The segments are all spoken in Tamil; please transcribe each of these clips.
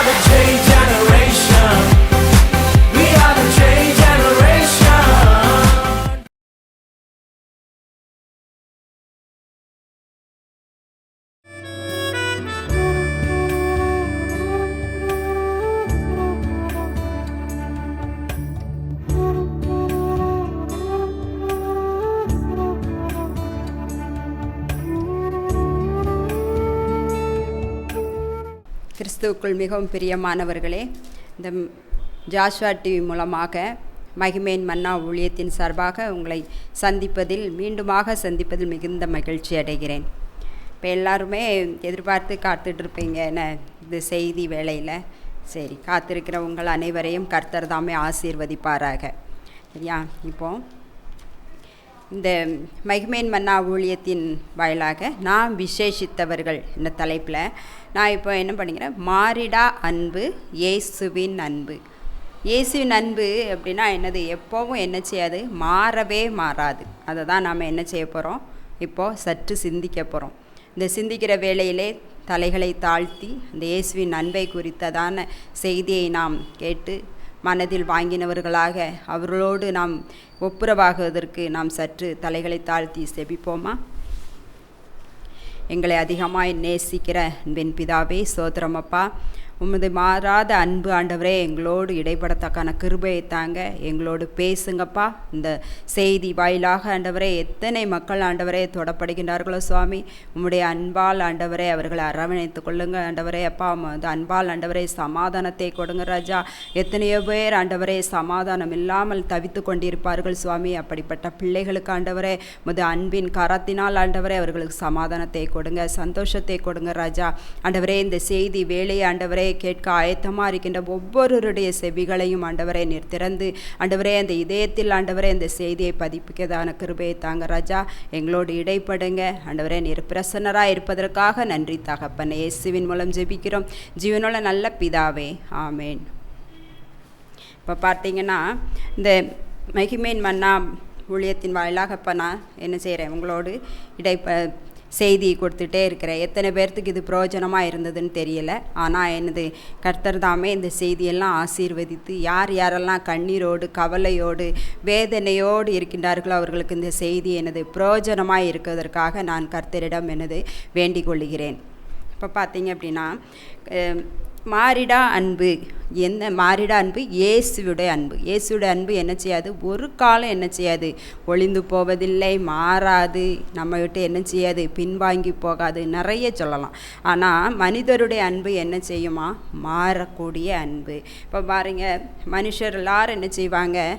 the change generation. We are the change generation. கிறிஸ்துவுக்குள் மிகவும் பிரியமானவர்களே, இந்த ஜாஷ்வா டிவி மூலமாக மகிமேன் மன்னா ஊழியத்தின் சார்பாக உங்களை மீண்டுமாக சந்திப்பதில் மிகுந்த மகிழ்ச்சி அடைகிறேன். இப்போ எல்லாருமே எதிர்பார்த்து காத்துட்ருப்பீங்க என்ன இந்த செய்தி வேளையில். சரி, காத்திருக்கிற உங்கள் அனைவரையும் கர்த்தர் தாமே ஆசீர்வதிப்பாராக. சரியா? இப்போது இந்த மகிமேன் மன்னா ஊழியத்தின் வாயிலாக நாம் விசேஷித்தவர்கள் என்ற தலைப்பில் நான் இப்போ என்ன பண்ணிக்கிறேன், மாறிடா அன்பு, இயேசுவின் அன்பு. இயேசுவின் அன்பு அப்படின்னா என்னது? எப்போவும் என்ன செய்யாது, மாறவே மாறாது. அதை தான் நாம் என்ன செய்ய போகிறோம், இப்போது சற்று சிந்திக்க போகிறோம். இந்த சிந்திக்கிற வேளையிலே தலைகளை தாழ்த்தி இந்த இயேசுவின் அன்பை குறித்ததான செய்தியை நாம் கேட்டு மனதில் வாங்கினவர்களாக அவர்களோடு நாம் ஒப்புரவாகுவதற்கு நாம் சற்று தலைகளை தாழ்த்தி செபிப்போமா? எங்களை அதிகமாய் நேசிக்கிற அன்பின் பிதாவே, சோத்திரமப்பா, உமது மாறாத அன்பு ஆண்டவரே, எங்களோடு இடைப்படத்தக்கான கிருபையை தாங்க, எங்களோடு பேசுங்கப்பா. இந்த செய்தி வாயிலாக ஆண்டவரே எத்தனை மக்கள் ஆண்டவரே தொடப்படுகின்றார்களோ சுவாமி, உம்முடைய அன்பால் ஆண்டவரே அவர்களை அரவணைத்து கொள்ளுங்க ஆண்டவரே. அப்பா, அந்த அன்பால் ஆண்டவரே சமாதானத்தை கொடுங்க ராஜா. எத்தனையோ பேர் ஆண்டவரே சமாதானம் இல்லாமல் தவித்து கொண்டிருப்பார்கள் சுவாமி. அப்படிப்பட்ட பிள்ளைகளுக்கு ஆண்டவரே உமது அன்பின் கரத்தினால் ஆண்டவரே அவர்களுக்கு சமாதானத்தை கொடுங்க, சந்தோஷத்தை கொடுங்க ராஜா. ஆண்டவரே, இந்த செய்தி வேலையை ஆண்டவரே கேட்க ஆயத்தமாக இருக்கின்ற ஒவ்வொருவருடைய செவிகளையும் ஆண்டவரே நீர் திறந்து ஆண்டவரே அந்த இதயத்தில் ஆண்டவரே இந்த செய்தியை பதிப்பிக்கதான கிருபையை தாங்க ராஜா. எங்களோடு இடைப்படுங்க ஆண்டவரே. நீர் பிரசன்னராக இருப்பதற்காக நன்றி தகப்பனே. இயேசுவின் மூலம் ஜெபிக்கிறோம் ஜீவனுள்ள நல்ல பிதாவே, ஆமேன். இப்போ பார்த்தீங்கன்னா இந்த மகிமேன் மன்னா ஊழியத்தின் வாயிலாக இப்போ நான் என்ன செய்கிறேன், உங்களோடு செய்தி கொடுத்துட்டே இருக்கிறேன். எத்தனை பேர்த்துக்கு இது பிரயோஜனமாக இருந்ததுன்னு தெரியல. ஆனால் என்னது, கர்த்தர் தாமே இந்த செய்தியெல்லாம் ஆசீர்வதித்து யாரெல்லாம் கண்ணீரோடு கவலையோடு வேதனையோடு இருக்கின்றார்களோ அவர்களுக்கு இந்த செய்தி எனது பிரயோஜனமாக இருக்கிறதற்காக நான் கர்த்தரிடம் எனது வேண்டிக் கொள்கிறேன். இப்போ பார்த்தீங்க அப்படின்னா மாறிடா அன்பு. என்ன மாறிடா அன்பு? இயேசுவுடைய அன்பு. இயேசுடைய அன்பு என்ன செய்யாது, ஒரு காலம் என்ன செய்யாது, ஒளிந்து போவதில்லை, மாறாது, நம்ம விட்டு என்ன செய்யாது, பின்வாங்கி போகாது, நிறைய சொல்லலாம். ஆனால் மனிதருடைய அன்பு என்ன செய்யுமா, மாறக்கூடிய அன்பு. இப்போ பாருங்க, மனுஷர் எல்லாரும் என்ன செய்வாங்க,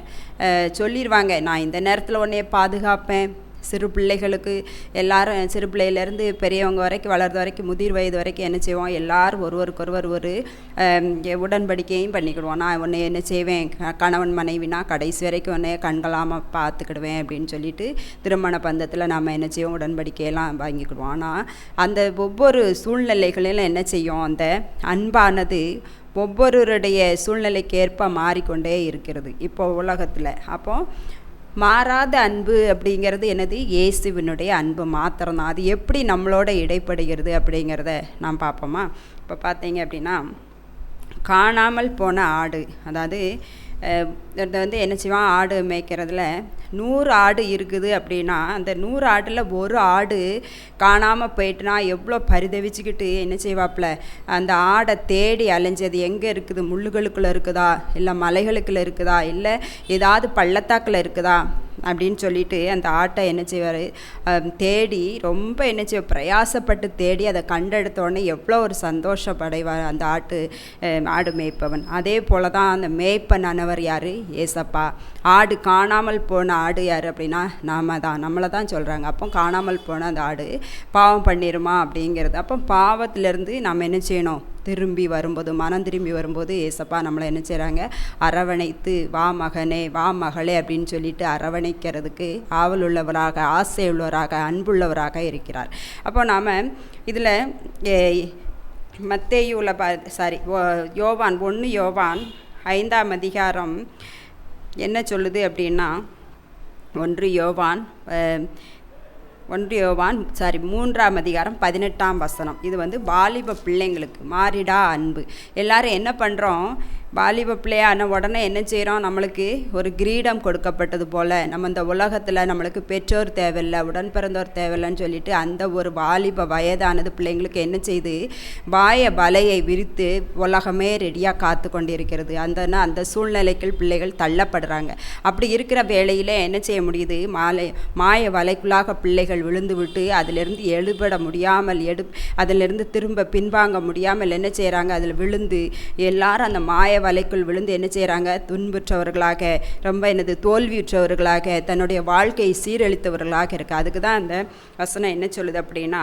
சொல்லிடுவாங்க, நான் இந்த நேரத்தில் உன்னைய பாதுகாப்பேன். சிறு பிள்ளைகளுக்கு எல்லாரும், சிறு பிள்ளையிலேருந்து பெரியவங்க வரைக்கும், வளர்ந்த வரைக்கும், முதிர் வயது வரைக்கும் என்ன செய்வோம், எல்லோரும் ஒருவருக்கொருவர் ஒரு உடன்படிக்கையும் பண்ணிக்கிடுவோம். நான் உன்னை என்ன செய்வேன், கணவன் மனைவினா கடைசி வரைக்கும் உன்னைய கண்களாமல் பார்த்துக்கிடுவேன் அப்படின்னு சொல்லிட்டு திருமண பந்தத்தில் நாம் என்ன செய்வோம், உடன்படிக்கையெல்லாம் வாங்கிக்கிடுவோம். ஆனால் அந்த ஒவ்வொரு சூழ்நிலைகளிலும் என்ன செய்யும், அந்த அன்பானது ஒவ்வொருவருடைய சூழ்நிலைக்கு ஏற்ப மாறிக்கொண்டே இருக்கிறது இப்போ உலகத்தில். அப்போது மாறாத அன்பு அப்படிங்கிறது என்னது, இயேசுவினுடைய அன்பு மாத்திரம்தான். அது எப்படி நம்மளோட இடைப்படுகிறது அப்படிங்கிறத நாம் பார்ப்போமா? இப்போ பார்த்தீங்க அப்படின்னா, காணாமல் போன ஆடு, அதாவது என்ன செய்வான், ஆடு மேய்க்கிறதுல 100 ஆடு இருக்குது அப்படின்னா அந்த 100 ஆடில் ஒரு ஆடு காணாமல் போயிட்டுனா எவ்வளோ பரிதவிச்சுக்கிட்டு என்ன செய்வாப்புல, அந்த ஆடை தேடி அலைஞ்சது எங்கே இருக்குது, முள்ளுகளுக்குள்ளே இருக்குதா, இல்லை மலைகளுக்குள்ளே இருக்குதா, இல்லை ஏதாவது பள்ளத்தாக்கில் இருக்குதா அப்படின்னு சொல்லிட்டு அந்த ஆட்டை என்ன செய்வார், தேடி ரொம்ப என்ன செய்வார், பிரயாசப்பட்டு தேடி அதை கண்டெடுத்தோடனே எவ்வளோ ஒரு சந்தோஷப்படைவார் அந்த ஆடு மேய்ப்பவன். அதே போல் தான் அந்த மேய்ப்பனானவர் யார், ஏசப்பா. ஆடு காணாமல் போன ஆடு யார் அப்படின்னா நம்மளை தான் சொல்கிறாங்க. அப்போ காணாமல் போன அந்த ஆடு பாவம் பண்ணிடுமா அப்படிங்கிறது. அப்போ பாவத்திலேருந்து நம்ம என்ன செய்யணும், திரும்பி வரும்போது, மனம் திரும்பி வரும்போது ஏசப்பா நம்மளை என்ன செய்கிறாங்க, அரவணைத்து வா மகனே வா மகளே அப்படின்னு சொல்லிட்டு அரவணைக்கிறதுக்கு ஆவல் உள்ளவராக, ஆசை உள்ளவராக, அன்புள்ளவராக இருக்கிறார். அப்போ நாம் இதில் மத்தேயுல யோவான் 1 யோவான் 5ஆம் அதிகாரம் என்ன சொல்லுது அப்படின்னா, 1 யோவான் யோவான் 3:18 இது வாலிப பிள்ளைங்களுக்கு மாறிடா அன்பு. எல்லாரும் என்ன பண்ணுறோம், வாலிப பிள்ளையான உடனே என்ன செய்கிறோம், நம்மளுக்கு ஒரு கிரீடம் கொடுக்கப்பட்டது போல் நம்ம இந்த உலகத்தில் நம்மளுக்கு பெற்றோர் தேவையில்லை, உடன் பிறந்தோர் தேவையில்லைன்னு சொல்லிட்டு அந்த ஒரு வாலிப வயதானது பிள்ளைங்களுக்கு என்ன செய்து வலையை விரித்து உலகமே ரெடியாக காத்து கொண்டு இருக்கிறது. அந்த சூழ்நிலைக்கு பிள்ளைகள் தள்ளப்படுறாங்க. அப்படி இருக்கிற வேளையில் என்ன செய்ய முடியுது, மாய வலைக்குள்ளாக பிள்ளைகள் விழுந்து விட்டு அதிலிருந்து எழுபட முடியாமல் அதிலிருந்து திரும்ப பின்வாங்க முடியாமல் என்ன செய்கிறாங்க, அதில் விழுந்து எல்லாரும் அந்த மாய வலைக்குள் விழுந்து என்ன செய்கிறாங்க, துன்புற்றவர்களாக ரொம்ப தோல்வியுற்றவர்களாக தன்னுடைய வாழ்க்கையை சீரழித்தவர்களாக இருக்குது. அதுக்கு தான் அந்த வசனம் என்ன சொல்லுது அப்படின்னா,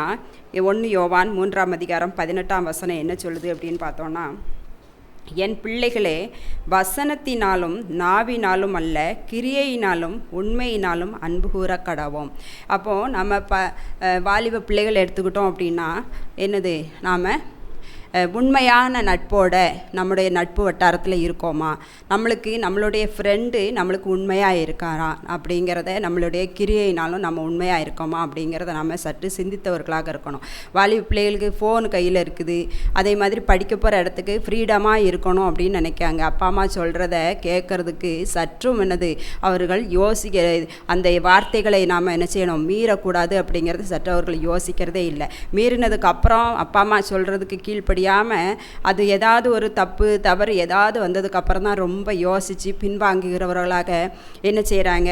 1 யோவான் 3:18 என்ன சொல்லுது அப்படின்னு பார்த்தோன்னா, என் பிள்ளைகளே, வசனத்தினாலும் நாவினாலும் அல்ல, கிரியையினாலும் உண்மையினாலும் அன்பு கூற கடவோம். அப்போது நம்ம வாலிப பிள்ளைகள் எடுத்துக்கிட்டோம் அப்படின்னா என்னது, நாம் உண்மையான நட்போட நம்முடைய நட்பு வட்டாரத்தில் இருக்கோமா, நம்மளுடைய ஃப்ரெண்டு நம்மளுக்கு உண்மையாக இருக்காரா அப்படிங்கிறத, நம்மளுடைய கிரியையினாலும் நம்ம உண்மையாக இருக்கோமா அப்படிங்கிறத நம்ம சற்று சிந்தித்தவர்களாக இருக்கணும். வாலிப பிள்ளைகளுக்கு ஃபோன் கையில் இருக்குது, அதே மாதிரி படிக்க போகிற இடத்துக்கு ஃப்ரீடமாக இருக்கணும் அப்படின்னு நினைக்காங்க. அப்பா அம்மா சொல்கிறத கேட்குறதுக்கு சற்றும் அவர்கள் அந்த வார்த்தைகளை நாம் என்ன செய்யணும், மீறக்கூடாது அப்படிங்கிறது சற்று அவர்கள் யோசிக்கிறதே இல்லை. மீறினதுக்கு அப்புறம் அப்பா அம்மா சொல்கிறதுக்கு கீழ்ப்படியாமல் அது ஏதாவது ஒரு தவறு ஏதாவது வந்ததுக்கப்புறம் தான் ரொம்ப யோசித்து பின்வாங்குகிறவர்களாக என்ன செய்கிறாங்க.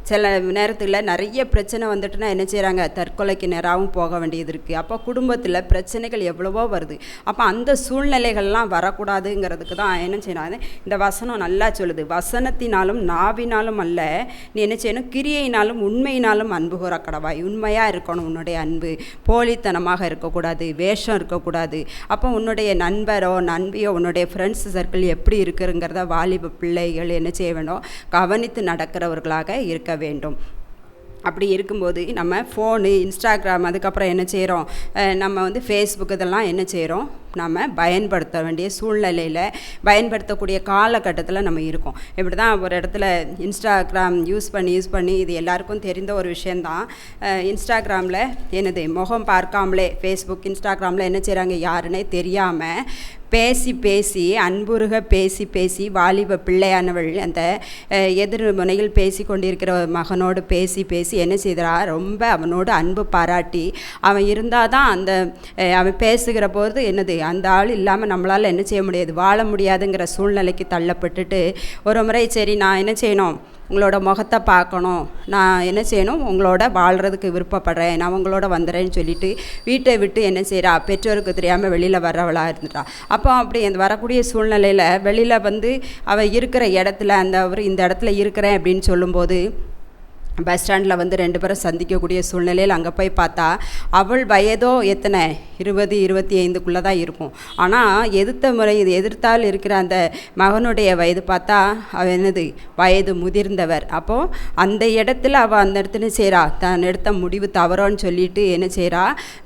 சில நேரத்தில் நிறைய பிரச்சனை வந்துட்டுனா என்ன செய்கிறாங்க, தற்கொலைக்கு நேராகவும் போக வேண்டியது இருக்குது. அப்போ குடும்பத்தில் பிரச்சனைகள் எவ்வளவோ வருது. அப்போ அந்த சூழ்நிலைகள்லாம் வரக்கூடாதுங்கிறதுக்கு தான் என்ன செய்யணும், இந்த வசனம் நல்லா சொல்லுது. வசனத்தினாலும் நாவினாலும் அல்ல, நீ என்ன செய்யணும், கிரியையினாலும் உண்மையினாலும் அன்பு கூற கடவாய். உண்மையாக இருக்கணும் உன்னுடைய அன்பு, போலித்தனமாக இருக்கக்கூடாது, வேஷம் இருக்கக்கூடாது. அப்போ உன்னுடைய நண்பியோ உன்னுடைய ஃப்ரெண்ட்ஸ் சர்க்கிள் எப்படி இருக்குங்கிறத வாலிப பிள்ளைகள் என்ன செய்ய வேண்டும், கவனித்து நடக்கிறவர்களாக இருக்க வேண்டும். அப்படி இருக்கும்போது நம்ம ஃபோனு, இன்ஸ்டாகிராம், அதுக்கப்புறம் என்ன செய்கிறோம், நம்ம ஃபேஸ்புக் இதெல்லாம் என்ன செய்கிறோம், நம்ம பயன்படுத்த வேண்டிய சூழ்நிலையில் பயன்படுத்தக்கூடிய காலகட்டத்தில் நம்ம இருக்கோம். இப்படி தான் ஒரு இடத்துல இன்ஸ்டாகிராம் யூஸ் பண்ணி இது எல்லாருக்கும் தெரிந்த ஒரு விஷயந்தான். இன்ஸ்டாகிராமில் முகம் பார்க்காமலே ஃபேஸ்புக், இன்ஸ்டாகிராமில் என்ன செய்கிறாங்க, யாருன்னே தெரியாமல் பேசி அன்புருக பேசி வாலிப பிள்ளையானவள் அந்த எதிர் முனையில் பேசி கொண்டிருக்கிற மகனோடு பேசி என்ன செய்கிறா, ரொம்ப அவனோடு அன்பு பாராட்டி அவன் இருந்தால் தான் அவன் பேசுகிற போது அந்த ஆள் இல்லாமல் நம்மளால் என்ன செய்ய முடியாது, வாழ முடியாதுங்கிற சூழ்நிலைக்கு தள்ளப்பட்டுட்டு ஒரு முறை சரி நான் என்ன செய்யணும், உங்களோட முகத்தை பார்க்கணும், நான் என்ன செய்யணும், உங்களோட வாழ்கிறதுக்கு விருப்பப்படுறேன், நான் உங்களோட வந்துடுறேன்னு சொல்லிட்டு வீட்டை விட்டு என்ன செய்கிறா, பெற்றோருக்கு தெரியாமல் வெளியில் வர்றவளாக இருந்துட்டா. அப்போ அப்படி அந்த வரக்கூடிய சூழ்நிலையில் வெளியில் அவள் இருக்கிற இடத்துல அவர் இந்த இடத்துல இருக்கிறேன் அப்படின்னு சொல்லும்போது பஸ் ஸ்டாண்டில் 2 பேரும் சந்திக்கக்கூடிய சூழ்நிலையில் அங்கே போய் பார்த்தா அவள் வயதோ எத்தனை, 20-25 தான் இருக்கும். ஆனால் எதிர்த்தால் இருக்கிற அந்த மகனுடைய வயது பார்த்தா அவன் வயது முதிர்ந்தவர். அப்போது அந்த இடத்துல அவள் அந்த இடத்துல செய்கிறா, தான் எடுத்த முடிவு தவறோன்னு சொல்லிட்டு என்ன செய்கிறா,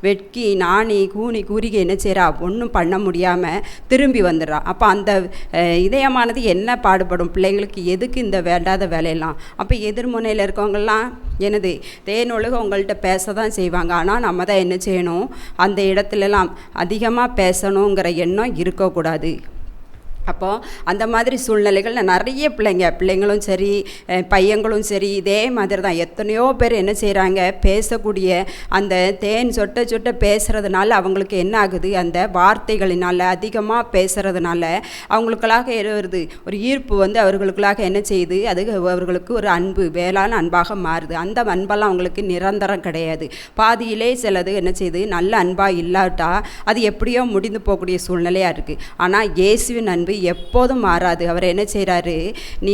வெட்கி நாணி கூறிகை என்ன செய்கிறா, ஒன்றும் பண்ண முடியாமல் திரும்பி வந்துடுறா. அப்போ அந்த இதயமானது என்ன பாடுபடும் பிள்ளைங்களுக்கு, எதுக்கு இந்த வேண்டாத வேலையெல்லாம். அப்போ எதிர்முனையில் இருக்கவங்க தேனொழுக உங்கள்கிட்ட பேச தான் செய்வாங்க. ஆனால் நம்ம தான் என்ன செய்யணும், அந்த இடத்துலலாம் அதிகமாக பேசணுங்கிற எண்ணம் இருக்கக்கூடாது. அப்போது அந்த மாதிரி சூழ்நிலைகள் நிறைய பிள்ளைங்களும் சரி பையங்களும் சரி இதே மாதிரி தான். எத்தனையோ பேர் என்ன செய்கிறாங்க, பேசக்கூடிய அந்த தேன் சொட்ட பேசுகிறதுனால அவங்களுக்கு என்ன ஆகுது, அந்த வார்த்தைகளினால் அதிகமாக பேசுகிறதுனால அவங்களுக்களாக வருது ஒரு ஈர்ப்பு அவர்களுக்களாக என்ன செய்யுது, அது அவர்களுக்கு ஒரு அன்பு, வேளாண் அன்பாக மாறுது. அந்த அன்பெல்லாம் அவங்களுக்கு நிரந்தரம் கிடையாது. பாதியிலே சிலது என்ன செய்யுது, நல்ல அன்பாக இல்லாட்டா அது எப்படியோ முடிந்து போகக்கூடிய சூழ்நிலையாக இருக்குது. ஆனால் இயேசுவின் அன்பு எப்போதும் மாறாது. அவர் என்ன செய்கிறாரு, நீ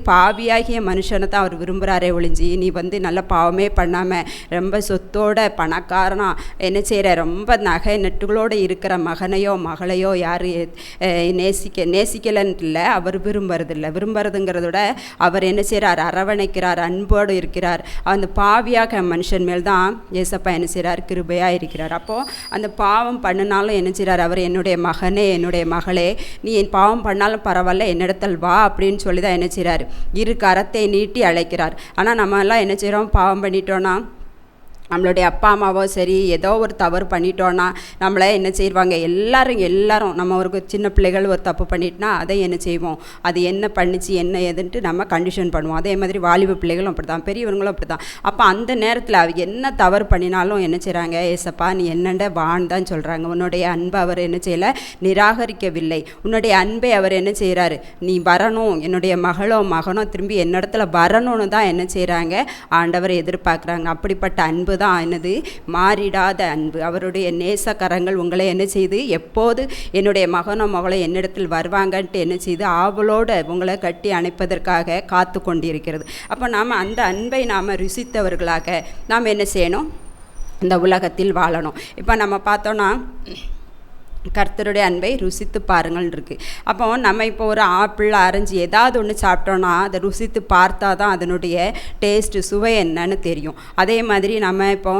பாவியாகிய மனுஷனை தான் அவர் விரும்புகிறாரே ஒழிஞ்சி, நீ நல்ல பாவமே பண்ணாமல் ரொம்ப சொத்தோட பணக்காரனா என்ன செய்கிற ரொம்ப நகை நட்டுகளோடு இருக்கிற மகனையோ மகளையோ யார் நேசிக்கலன்ட்டு இல்லை, அவர் விரும்புறதுங்கிறதோட அவர் என்ன செய்கிறார், அரவணைக்கிறார், அன்போடு இருக்கிறார். அந்த பாவியாக மனுஷன் மேல் தான் ஏசப்பா என்ன செய்கிறார், கிருபையாக இருக்கிறார். அப்போது அந்த பாவம் பண்ணினாலும் என்ன செய்கிறார், அவர் என்னுடைய மகனே என்னுடைய மகளே, நீ என் பாவம் பண்ணாலும் பரவாயில்ல என்னிடத்தில் வா அப்படின்னு சொல்லி தான் என்ன செய்கிறார், இரு கரத்தை நீட்டி அழைக்கிறார். ஆனால் நம்ம எல்லாம் என்ன செய்கிறோம், பாவம் பண்ணிட்டோன்னா நம்மளுடைய அப்பா அம்மாவோ சரி ஏதோ ஒரு தவறு பண்ணிட்டோன்னா நம்மளை என்ன செய்வாங்க, எல்லாரும் நம்ம ஒரு சின்ன பிள்ளைகள் ஒரு தப்பு பண்ணிட்டுனா அதை என்ன செய்வோம், அது என்ன பண்ணிச்சு என்ன ஏதுன்ட்டு நம்ம கண்டிஷன் பண்ணுவோம். அதே மாதிரி வாலிப பிள்ளைகளும் அப்படி தான், பெரியவங்களும் அப்படி தான். அப்போ அந்த நேரத்தில் அவங்க என்ன தவறு பண்ணினாலும் என்ன செய்கிறாங்க, ஏசப்பா நீ என்னண்ட வான்னு தான் சொல்கிறாங்க. உன்னுடைய அன்பை அவர் என்ன செய்யலை, நிராகரிக்கவில்லை. உன்னுடைய அன்பை அவர் என்ன செய்கிறாரு, நீ வரணும், என்னுடைய மகனோ திரும்பி என்னிடத்துல வரணும்னு தான் என்ன செய்கிறாங்க, ஆண்டவர் எதிர்பார்க்குறாங்க. அப்படிப்பட்ட அன்பு தான் என்னது, மாறிடாத அன்பு. அவருடைய நேசக்கரங்கள் உங்களை என்ன செய்து, எப்போது என்னுடைய மகனோ மகளோ என்னிடத்தில் வருவாங்கன்ட்டு என்ன செய்து ஆவலோடு உங்களை கட்டி அணைப்பதற்காக காத்து கொண்டிருக்கிறது. அப்போ நாம் அந்த அன்பை நாம் ருசித்தவர்களாக நாம் என்ன செய்யணும், இந்த உலகத்தில் வாழணும். இப்போ நம்ம பார்த்தோன்னா கர்த்தருடைய அன்பை ருசித்து பாருங்கள் இருக்குது. அப்போ நம்ம இப்போ ஒரு ஆப்பிள் ஆரஞ்சு ஏதாவது ஒன்று சாப்பிட்டோன்னா அதை ருசித்து பார்த்தா தான் அதனுடைய டேஸ்ட்டு சுவை என்னன்னு தெரியும். அதே மாதிரி நம்ம இப்போ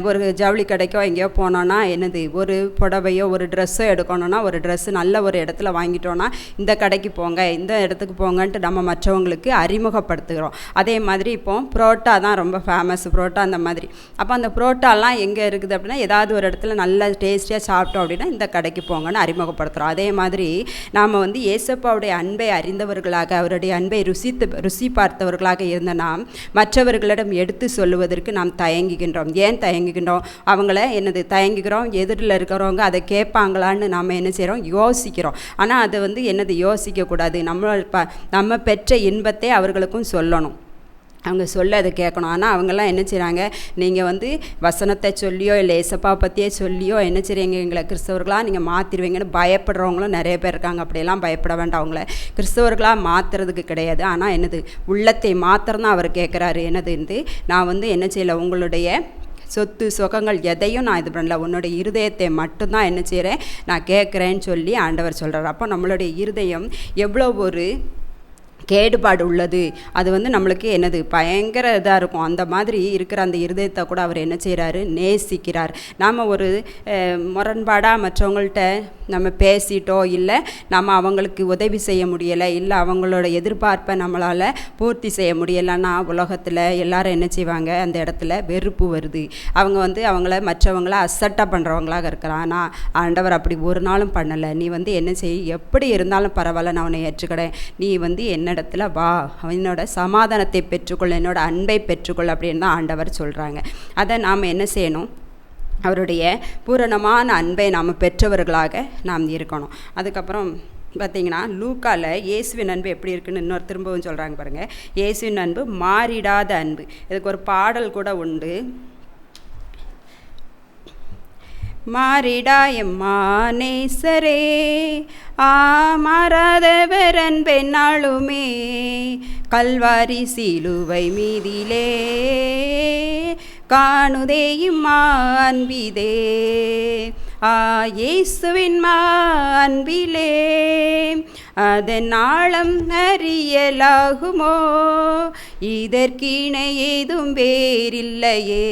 ஒரு ஜவுளி கடைக்கோ எங்கேயோ போனோன்னா என்னது, ஒரு புடவையோ ஒரு ட்ரெஸ்ஸோ எடுக்கணும்னா ஒரு ட்ரெஸ்ஸு நல்ல ஒரு இடத்துல வாங்கிட்டோன்னா இந்த கடைக்கு போங்க, இந்த இடத்துக்கு போங்கன்ட்டு நம்ம மற்றவங்களுக்கு அறிமுகப்படுத்துகிறோம். அதே மாதிரி இப்போ புரோட்டா தான் ரொம்ப ஃபேமஸ், புரோட்டா அந்த மாதிரி. அப்போ அந்த புரோட்டாலாம் எங்கே இருக்குது அப்படின்னா ஏதாவது ஒரு இடத்துல நல்ல டேஸ்டியாக சாப்பிட்டோம் அப்படின்னா இந்த கடைக்கு போங்கன்னு அறிமுகப்படுத்துகிறோம். அதே மாதிரி நாம் வந்து ஏசப்பாவுடைய அன்பை அறிந்தவர்களாக, அவருடைய அன்பை ருசி பார்த்தவர்களாக இருந்த நாம் மற்றவர்களிடம் எடுத்து சொல்லுவதற்கு நாம் தயங்குகின்றோம். ஏன் தயங்குகின்றோம், அவங்கள என்னது தயங்குகிறோம், எதிரில் இருக்கிறவங்க அதை கேட்பாங்களான்னு நாம் என்ன செய்கிறோம், யோசிக்கிறோம். ஆனால் அதை வந்து என்னது யோசிக்கக்கூடாது. நம்ம பெற்ற இன்பத்தை அவர்களுக்கும் சொல்லணும், அவங்க சொல்ல அதை கேட்கணும். ஆனால் அவங்கெல்லாம் என்ன செய்கிறாங்க, நீங்கள் வந்து வசனத்தை சொல்லியோ இல்லை ஏசப்பா பற்றியே சொல்லியோ என்ன செய்கிறீங்க, எங்களை கிறிஸ்தவர்களாக நீங்கள் மாற்றிடுவீங்கன்னு பயப்படுறவங்களும் நிறைய பேர் இருக்காங்க. அப்படியெல்லாம் பயப்பட வேண்டாம், அவங்கள கிறிஸ்தவர்களாக மாற்றுறதுக்கு கிடையாது. ஆனால் என்னது, உள்ளத்தை மாத்திரம் தான் அவர் கேட்குறாரு. என்னது, நான் வந்து என்ன செய்யலை, உங்களுடைய சொத்து சுகங்கள் எதையும் நான் இது பண்ணல, உன்னுடைய இருதயத்தை மட்டும்தான் என்ன செய்கிறேன் நான் கேட்குறேன்னு சொல்லி ஆண்டவர் சொல்கிறார். அப்போ நம்மளுடைய இருதயம் எவ்வளோ ஒரு கேடுபாடு உள்ளது, அது வந்து நம்மளுக்கு என்னது பயங்கர இதாக இருக்கும். அந்த மாதிரி இருக்கிற அந்த இருதயத்தை கூட அவர் என்ன செய்கிறாரு, நேசிக்கிறார். நாம் ஒரு முரண்பாடாக மற்றவங்கள்ட்ட நம்ம பேசிட்டோ இல்லை நம்ம அவங்களுக்கு உதவி செய்ய முடியலை, இல்லை அவங்களோட எதிர்பார்ப்பை நம்மளால் பூர்த்தி செய்ய முடியலைன்னா உலகத்தில் எல்லாரும் என்ன செய்வாங்க, அந்த இடத்துல வெறுப்பு வருது. அவங்க வந்து அவங்கள மற்றவங்கள அசட்டாக பண்ணுறவங்களாக இருக்கிறான். ஆனால் ஆண்டவர் அப்படி ஒரு நாளும் பண்ணலை. நீ வந்து என்ன செய், எப்படி இருந்தாலும் பரவாயில்ல, நான் உன்னை ஏற்றுக்கிறேன், நீ வந்து என்னிடத்துல வா, என்னோட சமாதானத்தை பெற்றுக்கொள், என்னோட அன்பை பெற்றுக்கொள் அப்படின்னு தான் ஆண்டவர் சொல்கிறாங்க. அதை நாம் என்ன செய்யணும், அவருடைய பூரணமான அன்பை நாம் பெற்றவர்களாக நாம் இருக்கணும். அதுக்கப்புறம் பார்த்திங்கன்னா லூக்காவில் இயேசுவின் அன்பு எப்படி இருக்குன்னு இன்னொரு திரும்பவும் சொல்கிறாங்க பாருங்கள். இயேசுவின் அன்பு மாறிடாத அன்பு. இதுக்கு ஒரு பாடல் கூட உண்டு. மாறிடா எம்மானேசரே மாறாதவர் அன்பென்னாலுமே, கல்வாரி சிலுவை மீதிலே காணுதே இம்மான்பிதே, இயேசுவின் அன்பிலே அதன் ஆழம் அறியலாகுமோ, இதற்கிணை ஏதும் வேறில்லையே,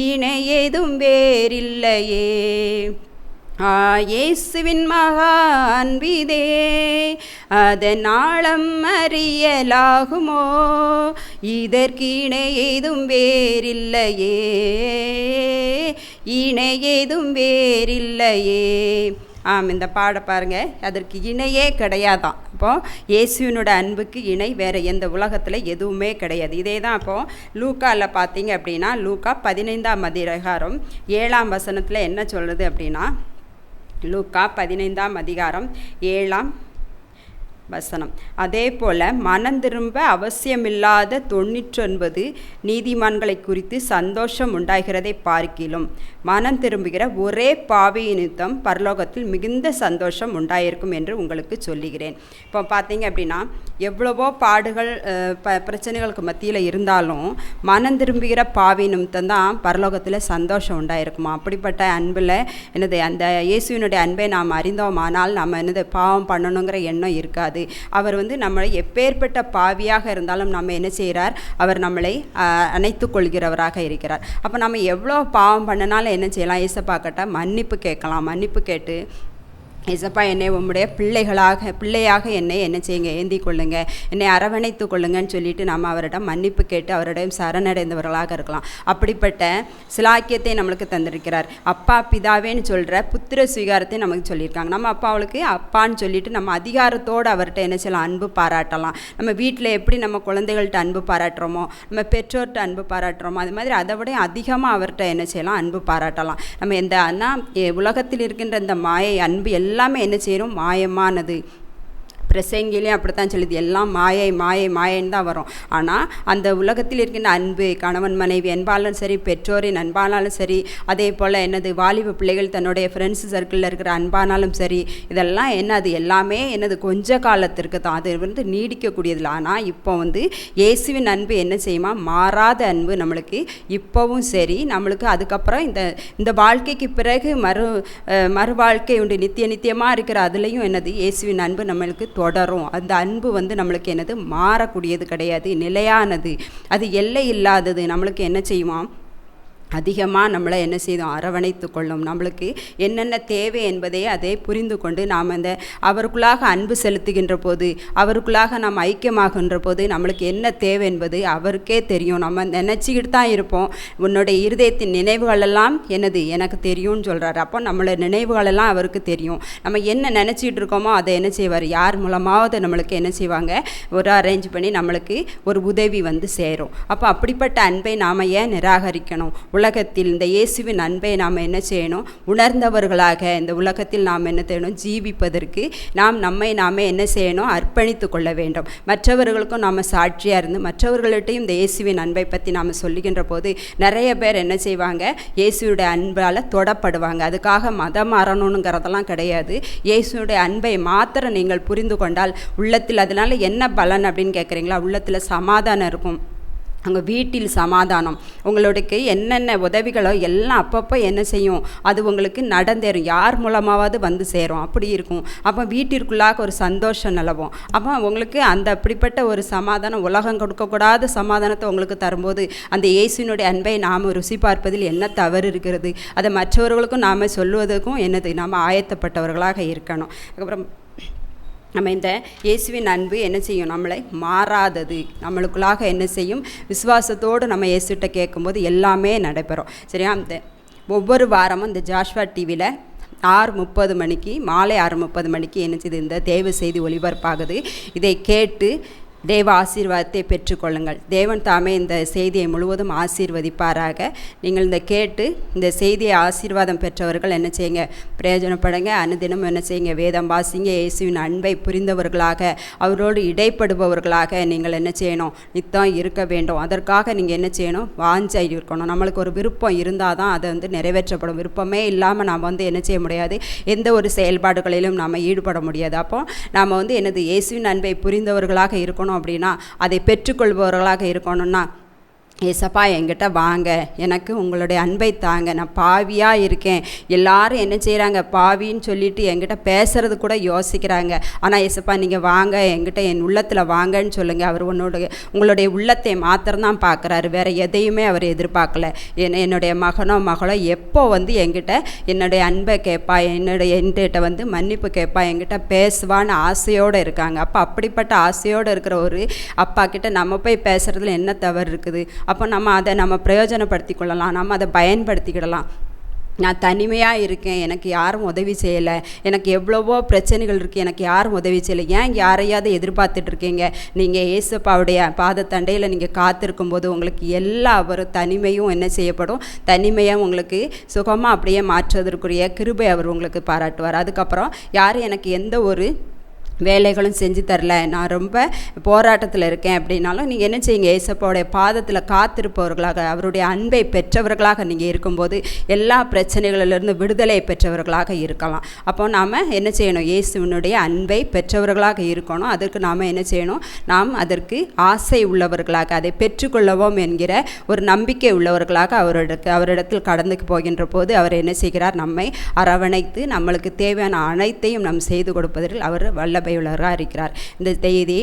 இணை ஏதும் வேறில்லையே, இயேசுவின் மகா அன்பிதே அதன் ஆழம் அறியலாகுமோ, இதற்கிணை ஏதும் வேறில்லையே, இணை ஏதும் வேறில்லையே. இந்த பாட பாருங்கள், அதற்கு இணையே கிடையாதான். இப்போது இயேசுவினோட அன்புக்கு இணை வேறு எந்த உலகத்தில் எதுவுமே கிடையாது. இதே தான் இப்போது லூக்காவில் பார்த்தீங்க அப்படின்னா, லூக்கா 15ஆம் அதிகாரம் 7ஆம் வசனத்தில் என்ன சொல்கிறது அப்படின்னா, லூக்கா 15ஆம் அதிகாரம் 7ஆம் வசனம், அதே போல் மனம் திரும்ப அவசியமில்லாத 99 நீதிமான்களை குறித்து சந்தோஷம் உண்டாகிறதை பார்க்கிலும் மனம் திரும்புகிற ஒரே பாவி நிமித்தம் பரலோகத்தில் மிகுந்த சந்தோஷம் உண்டாயிருக்கும் என்று உங்களுக்கு சொல்லுகிறேன். இப்போ பார்த்தீங்க அப்படின்னா எவ்வளவோ பாடுகள் பிரச்சனைகளுக்கு மத்தியில் இருந்தாலும் மனம் திரும்புகிற பாவி நிமித்தம் தான் பரலோகத்தில் சந்தோஷம் உண்டாயிருக்குமா. அப்படிப்பட்ட அன்பில் என்னது, அந்த இயேசுவினுடைய அன்பை நாம் அறிந்தோமானால் நம்ம என்னது பாவம் பண்ணணுங்கிற எண்ணம் இருக்காது. அவர் வந்து நம்மளை எப்பேற்பட்ட பாவியாக இருந்தாலும் நம்ம என்ன செய்கிறார், அவர் நம்மளை அணைத்து கொள்கிறவராக இருக்கிறார். அப்போ நம்ம எவ்வளோ பாவம் பண்ணினாலும் என்ன செய்யலாம், ஏசப்பாக்கிட்ட மன்னிப்பு கேட்கலாம். மன்னிப்பு கேட்டு ஏசப்பா என்னை உம்முடைய பிள்ளையாக என்னை என்ன செய்யுங்க, ஏந்தி கொள்ளுங்க, என்னை அரவணைத்து கொள்ளுங்கன்னு சொல்லிட்டு நம்ம அவரிடம் மன்னிப்பு கேட்டு அவரிடம் சரணடைந்தவர்களாக இருக்கலாம். அப்படிப்பட்ட சிலாக்கியத்தை நம்மளுக்கு தந்திருக்கிறார். அப்பா பிதாவேன்னு சொல்கிற புத்திர சுவீகாரத்தை நமக்கு சொல்லியிருக்காங்க. நம்ம அப்பா அவளுக்கு அப்பான்னு சொல்லிட்டு நம்ம அதிகாரத்தோடு அவர்கிட்ட என்ன செய்யலாம், அன்பு பாராட்டலாம். நம்ம வீட்டில் எப்படி நம்ம குழந்தைகள்கிட்ட அன்பு பாராட்டுறோமோ, நம்ம பெற்றோர்கிட்ட அன்பு பாராட்டுறோமோ, அது மாதிரி அதை விட அதிகமாக அவர்கிட்ட என்ன செய்யலாம், அன்பு பாராட்டலாம். நம்ம உலகத்தில் இருக்கின்ற இந்த மாயை அன்பு எல்லாமே என்ன செய்யணும், மாயமானது. பிரசங்கிலையும் அப்படித்தான் சொல்லுது, எல்லாம் மாயை மாயை மாயன்னு தான் வரும். ஆனால் அந்த உலகத்தில் இருக்கின்ற அன்பு, கணவன் மனைவி அன்பாலும் சரி, பெற்றோரின் அன்பானாலும் சரி, அதே போல் வாலிப பிள்ளைகள் தன்னுடைய ஃப்ரெண்ட்ஸ் சர்க்கிளில் இருக்கிற அன்பானாலும் சரி, இதெல்லாம் அது எல்லாமே கொஞ்ச காலத்திற்கு தான், அது நீடிக்கக்கூடியதில்லை. ஆனால் இப்போ இயேசுவின் அன்பு என்ன செய்யுமா, மாறாத அன்பு நம்மளுக்கு இப்போவும் சரி, நம்மளுக்கு அதுக்கப்புறம் இந்த வாழ்க்கைக்கு பிறகு மறு வாழ்க்கை உண்டு, நித்தியமாக இருக்கிற அதுலேயும் இயேசுவின் அன்பு நம்மளுக்கு தொடரும். அந்த அன்பு நம்மளுக்கு மாறக்கூடியது கிடையாது, நிலையானது, அது எல்லை இல்லாதது. நம்மளுக்கு என்ன செய்யுமா, அதிகமாக நம்மளை என்ன செய்தோம், அரவணைத்து கொள்ளும். நம்மளுக்கு என்னென்ன தேவை என்பதை அதை புரிந்து கொண்டு நாம் அவருக்குள்ளாக அன்பு செலுத்துகின்ற போது, அவருக்குள்ளாக நாம் ஐக்கியமாகின்ற போது நம்மளுக்கு என்ன தேவை என்பது அவருக்கே தெரியும். நம்ம நினச்சிக்கிட்டு தான் இருப்போம், உன்னுடைய இருதயத்தின் நினைவுகளெல்லாம் எனக்கு தெரியும்னு சொல்கிறாரு. அப்போ நம்மளோட நினைவுகளெல்லாம் அவருக்கு தெரியும். நம்ம என்ன நினச்சிக்கிட்டு இருக்கோமோ அதை என்ன செய்வார், யார் மூலமாவது நம்மளுக்கு என்ன செய்வாங்க, ஒரு அரேஞ்ச் பண்ணி நம்மளுக்கு ஒரு உதவி சேரும். அப்போ அப்படிப்பட்ட அன்பை நாம் ஏன் நிராகரிக்கணும்? உலகத்தில் இந்த இயேசுவின் அன்பை நாம் என்ன செய்யணும், உணர்ந்தவர்களாக இந்த உலகத்தில் நாம் என்ன செய்யணும், ஜீவிப்பதற்கு நம்மை நாமே என்ன செய்யணும், அர்ப்பணித்து கொள்ள வேண்டும். மற்றவர்களுக்கும் நாம் சாட்சியாக இருந்து மற்றவர்கள்ட்டையும் இந்த இயேசுவின் அன்பை பற்றி நாம் சொல்லுகின்ற போது நிறைய பேர் என்ன செய்வாங்க, இயேசுடைய அன்பால் தொடப்படுவாங்க. அதுக்காக மதம் மாறணுங்கிறதெல்லாம் கிடையாது. இயேசுடைய அன்பை மாத்திரம் நீங்கள் புரிந்து கொண்டால் உள்ளத்தில், அதனால் என்ன பலன் அப்படின்னு கேட்குறீங்களா, உள்ளத்தில் சமாதானம் இருக்கும். உங்கள் வீட்டில் சமாதானம், உங்களுக்கு என்னென்ன உதவிகளோ எல்லாம் அப்பப்போ என்ன செய்யும், அது உங்களுக்கு நடந்தேறும், யார் மூலமாவது சேரும், அப்படி இருக்கும். அப்போ வீட்டிற்குள்ளாக ஒரு சந்தோஷம் நிலவும். அப்போ உங்களுக்கு அப்படிப்பட்ட ஒரு சமாதானம், உலகம் கொடுக்கக்கூடாத சமாதானத்தை உங்களுக்கு தரும்போது அந்த இயேசுவினுடைய அன்பை நாம் ருசி பார்ப்பதில் என்ன தவறு இருக்கிறது? அதை மற்றவர்களுக்கும் நாம் சொல்லுவதற்கும் நாம் ஆயத்தப்பட்டவர்களாக இருக்கணும். அதுக்கப்புறம் நம்ம இந்த இயேசுவின் அன்பு என்ன செய்யும், நம்மளை மாறாதது. நம்மளுக்குள்ளாக என்ன செய்யும், விசுவாசத்தோடு நம்ம இயேசுகிட்ட கேட்கும்போது எல்லாமே நடைபெறும். சரியா? ஒவ்வொரு வாரமும் இந்த ஜாஷ்வா டிவியில் 6:30 மணிக்கு, மாலை 6:30 மணிக்கு என்ன செய்யுது, இந்த தேவ செய்தி ஒளிபரப்பாகுது. இதை கேட்டு தேவ ஆசீர்வாதத்தை பெற்றுக்கொள்ளுங்கள். தேவன் தாமே இந்த செய்தியை முழுவதும் ஆசீர்வதிப்பாராக. நீங்கள் இந்த கேட்டு இந்த செய்தியை ஆசீர்வாதம் பெற்றவர்கள் என்ன செய்யுங்க, பிரயோஜனப்படுங்க. அனுதினம் என்ன செய்யுங்க, வேதம் வாசிங்க. இயேசுவின் அன்பை புரிந்தவர்களாக, அவரோடு இடைப்படுபவர்களாக நீங்கள் என்ன செய்யணும், நித்தம் இருக்க வேண்டும். அதற்காக நீங்கள் என்ன செய்யணும், வாஞ்சை இருக்கணும். நம்மளுக்கு ஒரு விருப்பம் இருந்தால் தான் அது நிறைவேற்றப்படும். விருப்பமே இல்லாமல் நாம் என்ன செய்ய முடியாது, எந்த ஒரு செயல்பாடுகளிலும் நாம் ஈடுபட முடியாது. அப்போ நாம் இயேசுவின் அன்பை புரிந்தவர்களாக இருக்கணும். அப்படின்னா அதை பெற்றுக்கொள்பவர்களாக இருக்கணும்னா, ஏசப்பா என்கிட்ட வாங்க, எனக்கு உங்களுடைய அன்பை தாங்க, நான் பாவியாக இருக்கேன். எல்லாரும் என்ன செய்கிறாங்க, பாவின்னு சொல்லிட்டு என்கிட்ட பேசுறது கூட யோசிக்கிறாங்க. ஆனால் ஏசப்பா நீங்கள் வாங்க, என்கிட்ட என் உள்ளத்தில் வாங்கன்னு சொல்லுங்கள். அவர் உங்களுடைய உள்ளத்தை மாத்திரம்தான் பார்க்குறாரு, வேறு எதையுமே அவர் எதிர்பார்க்கல. என்னுடைய மகனோ மகளோ எப்போ என்கிட்ட என்னுடைய அன்பை கேட்பா, என்கிட்ட மன்னிப்பு கேட்பா, என்கிட்ட பேசுவான்னு ஆசையோடு இருக்காங்க. அப்போ அப்படிப்பட்ட ஆசையோடு இருக்கிற ஒரு அப்பா கிட்ட நம்ம போய் பேசுகிறதுல என்ன தவறு இருக்குது? அப்போ நம்ம பிரயோஜனப்படுத்தி கொள்ளலாம், நம்ம அதை பயன்படுத்திக்கிடலாம். நான் தனிமையாக இருக்கேன், எனக்கு யாரும் உதவி செய்யலை, எனக்கு எவ்வளவோ பிரச்சனைகள் இருக்குது, எனக்கு யாரும் உதவி செய்யலை, ஏன் யாரையாவது எதிர்பார்த்துட்ருக்கீங்க? நீங்கள் ஏசப்பாவுடைய பாதத்தண்டையில் நீங்கள் காத்திருக்கும்போது உங்களுக்கு எல்லா ஒரு தனிமையும் என்ன செய்யப்படும், தனிமையாக உங்களுக்கு சுகமாக அப்படியே மாற்றுவதற்குரிய கிருபை அவர் உங்களுக்கு பாராட்டுவார். அதுக்கப்புறம் யாரும் எனக்கு எந்த ஒரு வேலைகளும் செஞ்சு தரல, நான் ரொம்ப போராட்டத்தில் இருக்கேன் அப்படின்னாலும் நீங்கள் என்ன செய்யுங்க, ஏசப்பாவுடைய பாதத்தில் காத்திருப்பவர்களாக, அவருடைய அன்பை பெற்றவர்களாக நீங்கள் இருக்கும்போது எல்லா பிரச்சனைகளிலிருந்து விடுதலை பெற்றவர்களாக இருக்கலாம். அப்போ நாம் என்ன செய்யணும், இயேசுவினுடைய அன்பை பெற்றவர்களாக இருக்கணும். அதற்கு நாம் என்ன செய்யணும், நாம் அதற்கு ஆசை உள்ளவர்களாக, அதை பெற்றுக்கொள்ளவோம் என்கிற ஒரு நம்பிக்கை உள்ளவர்களாக அவரிடத்தில் கடந்து போகின்ற போது அவர் என்ன செய்கிறார், நம்மை அரவணைத்து நம்மளுக்கு தேவையான அனைத்தையும் நாம் செய்து கொடுப்பதில் அவர் வல்லபை உள்ளவராக இருக்கிறார். இந்த செய்தி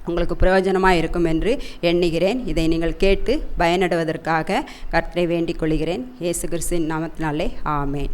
உங்களுக்கு பிரயோஜனமாக இருக்கும் என்று எண்ணுகிறேன். இதை நீங்கள் கேட்டு பயனடைவதற்காக கர்த்தரை வேண்டிக் கொள்கிறேன். இயேசு கிறிஸ்துவின் நாமத்தினாலே ஆமேன்.